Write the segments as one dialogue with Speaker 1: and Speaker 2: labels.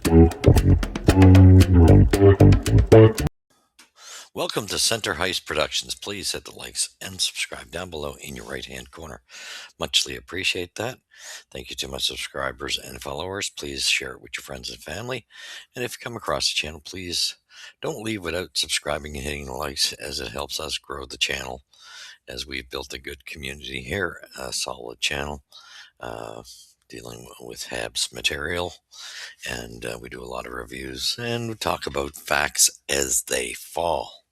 Speaker 1: Welcome to Center Heist Productions. Please hit the likes and subscribe down below in your right hand corner. Muchly appreciate that. Thank you to my subscribers and followers. Please share it with your friends and family. And if you come across the channel, please don't leave without subscribing and hitting the likes, as it helps us grow the channel, as we've built a good community here, a solid channel uh, dealing with Habs material. And we do a lot of reviews and we talk about facts as they fall,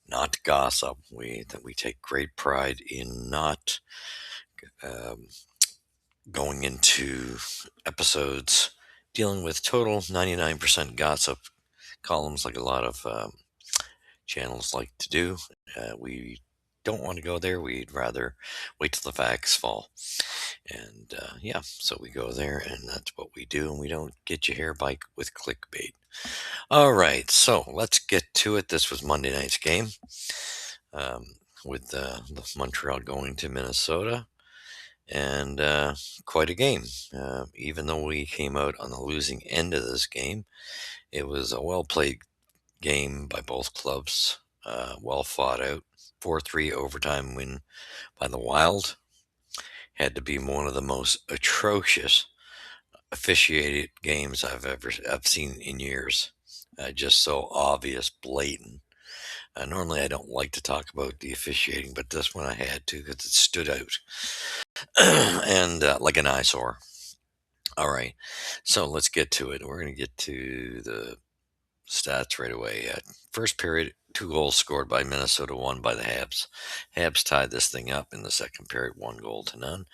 Speaker 1: not gossip. We take great pride in not um, going into episodes dealing with total 99% gossip columns like a lot of channels like to do. We don't want to go there. We'd rather wait till the facts fall. And yeah, so we go there, and that's what we do. And we don't get you here with clickbait. All right, so let's get to it. This was Monday night's game, um, with the Montreal going to Minnesota, and quite a game. Even though we came out on the losing end of this game, it was a well played game by both clubs, well fought out. 4-3 overtime win by the Wild. Had to be one of the most atrocious officiated games I've seen in years. Just so obvious, blatant. Normally, I don't like to talk about the officiating, but this one I had to because it stood out and like an eyesore. All right, so let's get to it. We're going to get to the stats right away. First period, 2 goals scored by Minnesota, 1 by the Habs. Habs tied this thing up in the second period, 1-0.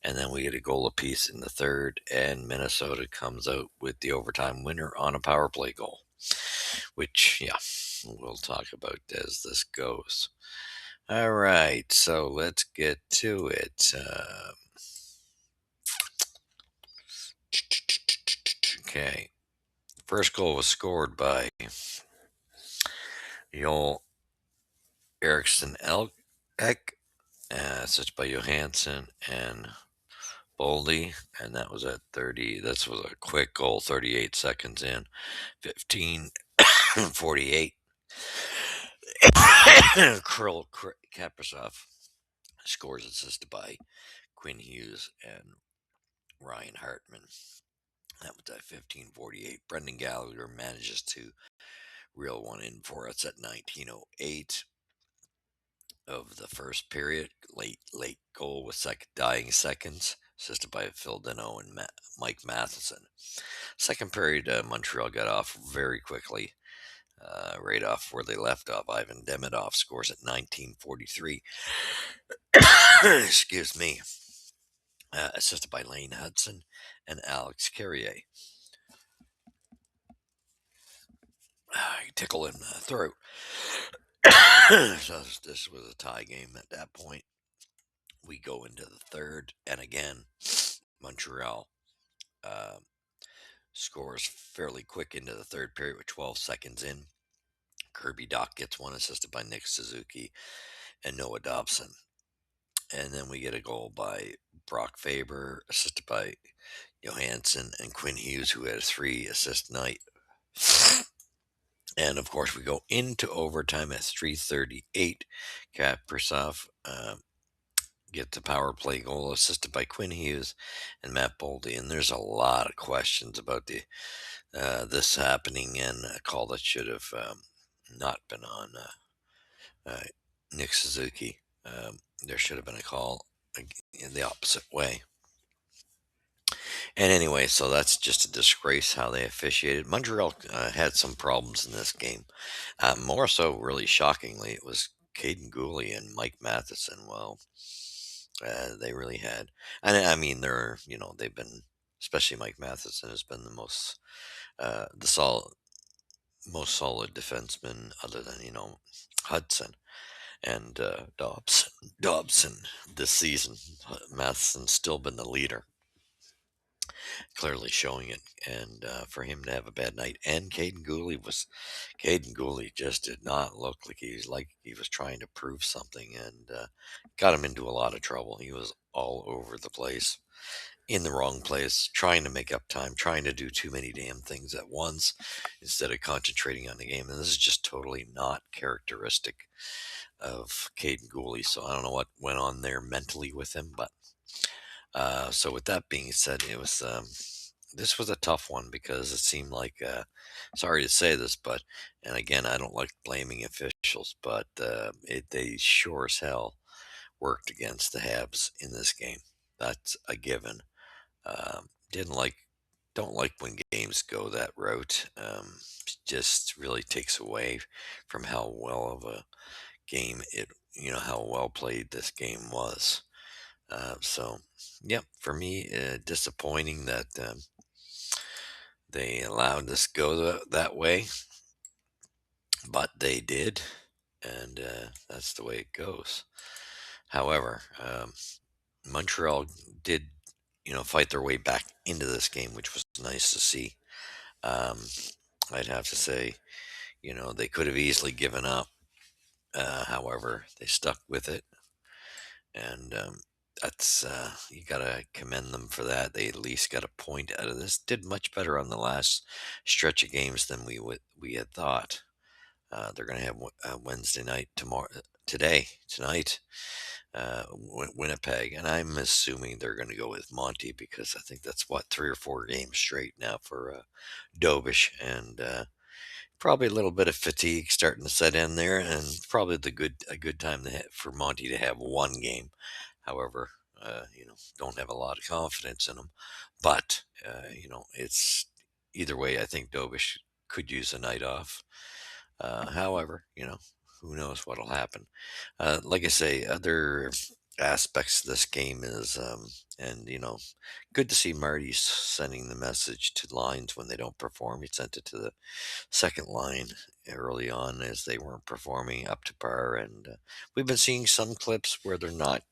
Speaker 1: And then we get a goal apiece in the third, and Minnesota comes out with the overtime winner on a power play goal, which, yeah, we'll talk about as this goes. All right, so let's get to it. Okay, first goal was scored by Joel Eriksson Ek, assisted by Johansson and Boldy, and that was at 30. This was a quick goal, 38 seconds in, 15:48. Krill Kaprizov scores, assisted by Quinn Hughes and Ryan Hartman. That was at 15:48. Brendan Gallagher manages to reel one in for us at 19:08 of the first period. Late goal with dying seconds, assisted by Phil Deneau and Mike Matheson. Second period, Montreal got off very quickly, right off where they left off. Ivan Demidov scores at 19:43. Excuse me. Assisted by Lane Hudson and Alex Carrier. Tickle in the throat. So this was a tie game at that point. We go into the third, and again, Montreal scores fairly quick into the third period with 12 seconds in. Kirby Doc gets one, assisted by Nick Suzuki and Noah Dobson. And then we get a goal by Brock Faber, assisted by Johansson and Quinn Hughes, who had a 3-assist night. And of course, we go into overtime at 3:38. Kaprizov gets a power play goal, assisted by Quinn Hughes and Matt Boldy. And there's a lot of questions about this happening, and a call that should have not been on Nick Suzuki. There should have been a call in the opposite way. And anyway, so that's just a disgrace how they officiated. Montreal had some problems in this game. More so, really shockingly, it was Caden Gooley and Mike Matheson. Well, they really had. And I mean, they've been, especially Mike Matheson has been the most, most solid defenseman other than, Hudson and Dobson this season. Matheson's still been the leader, clearly showing it. And for him to have a bad night, and Caden Gooley just did not look like he was trying to prove something, and got him into a lot of trouble. He was all over the place, in the wrong place, trying to make up time, trying to do too many damn things at once instead of concentrating on the game. And this is just totally not characteristic of Caden Gooley. So I don't know what went on there mentally with him, but so with that being said, it was this was a tough one because it seemed like sorry to say this, but and again I don't like blaming officials, but they sure as hell worked against the Habs in this game. That's a given. Didn't like don't like when games go that route. Just really takes away from how well of a game it how well played this game was. So, yep, for me, disappointing that they allowed this go that way, but they did, and that's the way it goes. However, Montreal did, fight their way back into this game, which was nice to see. Um, I'd have to say, they could have easily given up. However, they stuck with it, and that's you gotta commend them for that. They at least got a point out of this. Did much better on the last stretch of games than we had thought. They're gonna have Wednesday night tonight, Winnipeg, and I'm assuming they're gonna go with Monty because I think that's what 3 or 4 games straight now for Dobish, and probably a little bit of fatigue starting to set in there, and probably a good time for Monty to have one game. However, don't have a lot of confidence in him. But it's either way. I think Dobish could use a night off. However, who knows what'll happen. Like I say, other aspects of this game is, and good to see Marty sending the message to lines when they don't perform. He sent it to the second line early on as they weren't performing up to par, and we've been seeing some clips where they're not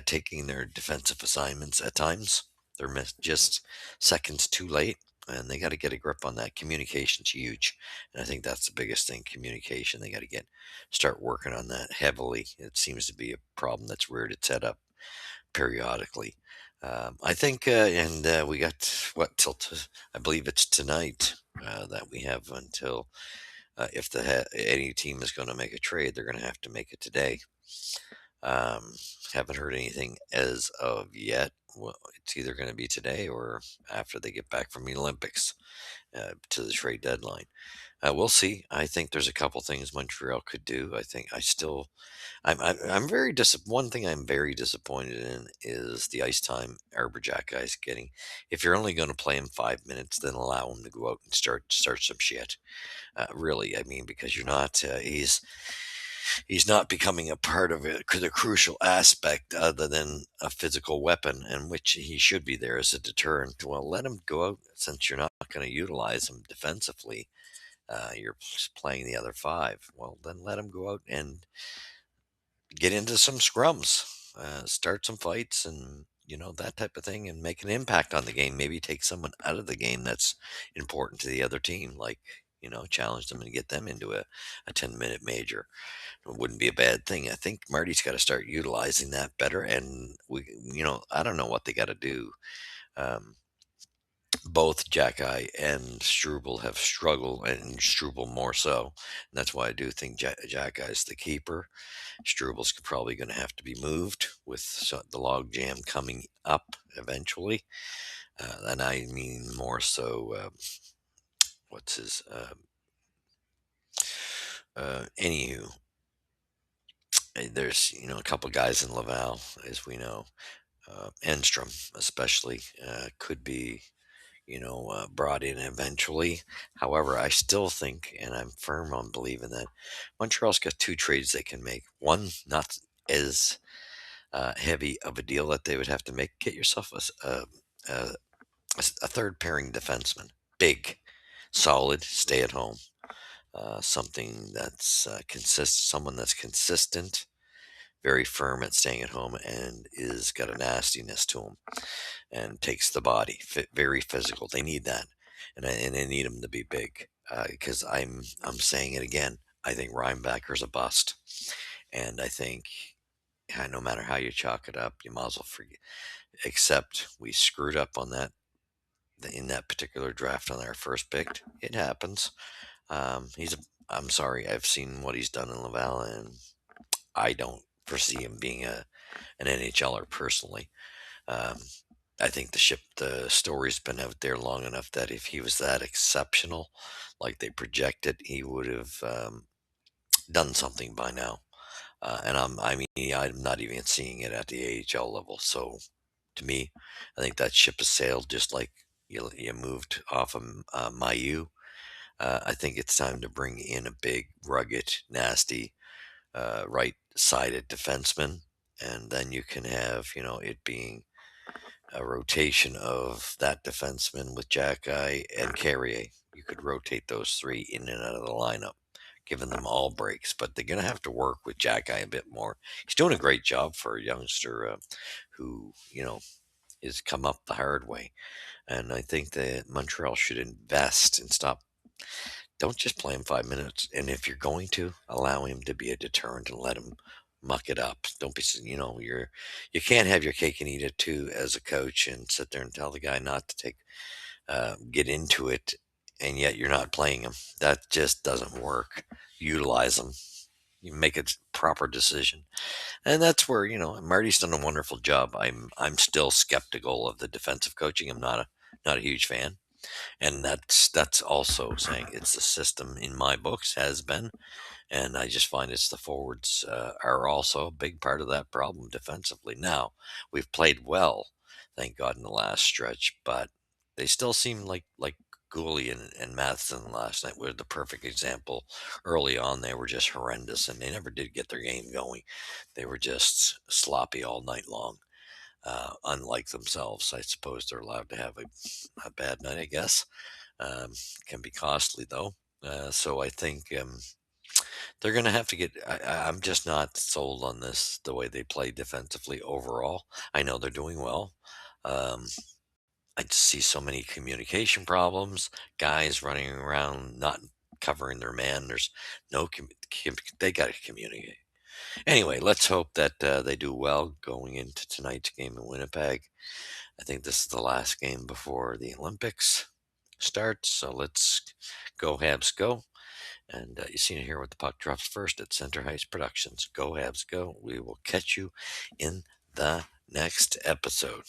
Speaker 1: taking their defensive assignments at times. They're just seconds too late, and they got to get a grip on that. Communication's huge, and I think that's the biggest thing. Communication. They got to start working on that heavily. It seems to be a problem that's reared its head up periodically. I think, and we got I believe it's tonight that we have until if any team is going to make a trade, they're going to have to make it today. Um, haven't heard anything as of yet. Well, it's either going to be today or after they get back from the Olympics to the trade deadline. We'll see. I think there's a couple things Montreal could do. I think I still, I'm very One thing I'm very disappointed in is the ice time Arberjack guy's getting. If you're only going to play him 5 minutes, then allow him to go out and start some shit. Really, I mean, because you're not. He's not becoming a part of it, the crucial aspect other than a physical weapon, in which he should be there as a deterrent. Well, let him go out since you're not going to utilize him defensively. You're playing the other five. Well, then let him go out and get into some scrums, start some fights, and that type of thing, and make an impact on the game. Maybe take someone out of the game that's important to the other team, like challenge them and get them into a 10-minute major. It wouldn't be a bad thing. I think Marty's got to start utilizing that better. And I don't know what they got to do. Um, both Jackeye and Struble have struggled, and Struble more so. And that's why I do think Jackeye's the keeper. Struble's probably going to have to be moved with the log jam coming up eventually. And I mean more so, what's his, anywho, there's, a couple guys in Laval, as we know. Enstrom, especially, could be, brought in eventually. However, I still think, and I'm firm on believing that Montreal's got two trades they can make. One, not as heavy of a deal that they would have to make. Get yourself a, a third pairing defenseman, big, solid, stay at home. Something that's someone that's consistent, very firm at staying at home, and is got a nastiness to him and takes the body. Very physical. They need that, and they need him to be big. Because I'm saying it again. I think Reinbacker's a bust, and I think yeah, no matter how you chalk it up, you might as well forget. Except we screwed up on that in that particular draft on our first pick. It happens. He's a. I'm sorry. I've seen what he's done in Laval, and I don't foresee him being an NHLer personally. Um, I think the story's been out there long enough that if he was that exceptional, like they projected, he would have done something by now. I mean, I'm not even seeing it at the AHL level. So to me, I think that ship has sailed just like you moved off of Mayu. I think it's time to bring in a big, rugged, nasty, right-sided defenseman, and then you can have it being a rotation of that defenseman with Jackeye and Carrier. You could rotate those three in and out of the lineup, giving them all breaks. But they're going to have to work with Jackeye a bit more. He's doing a great job for a youngster who has come up the hard way. And I think that Montreal should invest and stop. Don't just play him 5 minutes. And if you're going to allow him to be a deterrent and let him muck it up, don't be, you can't have your cake and eat it too as a coach and sit there and tell the guy not to get into it. And yet you're not playing him. That just doesn't work. Utilize him. You make a proper decision. And that's where, Marty's done a wonderful job. I'm still skeptical of the defensive coaching. I'm not a huge fan. And that's also saying it's the system in my books has been, and I just find it's the forwards are also a big part of that problem defensively. Now we've played well, thank God, in the last stretch, but they still seem like Gooley and Matheson last night were the perfect example. Early on, they were just horrendous, and they never did get their game going. They were just sloppy all night long. Unlike themselves, I suppose they're allowed to have a bad night, I guess. Can be costly though. So I think they're going to have to get. I'm just not sold on this the way they play defensively overall. I know they're doing well. Um, I just see so many communication problems. Guys running around not covering their man. There's no. They got to communicate. Anyway, let's hope that they do well going into tonight's game in Winnipeg. I think this is the last game before the Olympics starts. So let's go Habs go. And you seen it here with the puck drops first at Center Heights Productions. Go Habs go. We will catch you in the next episode.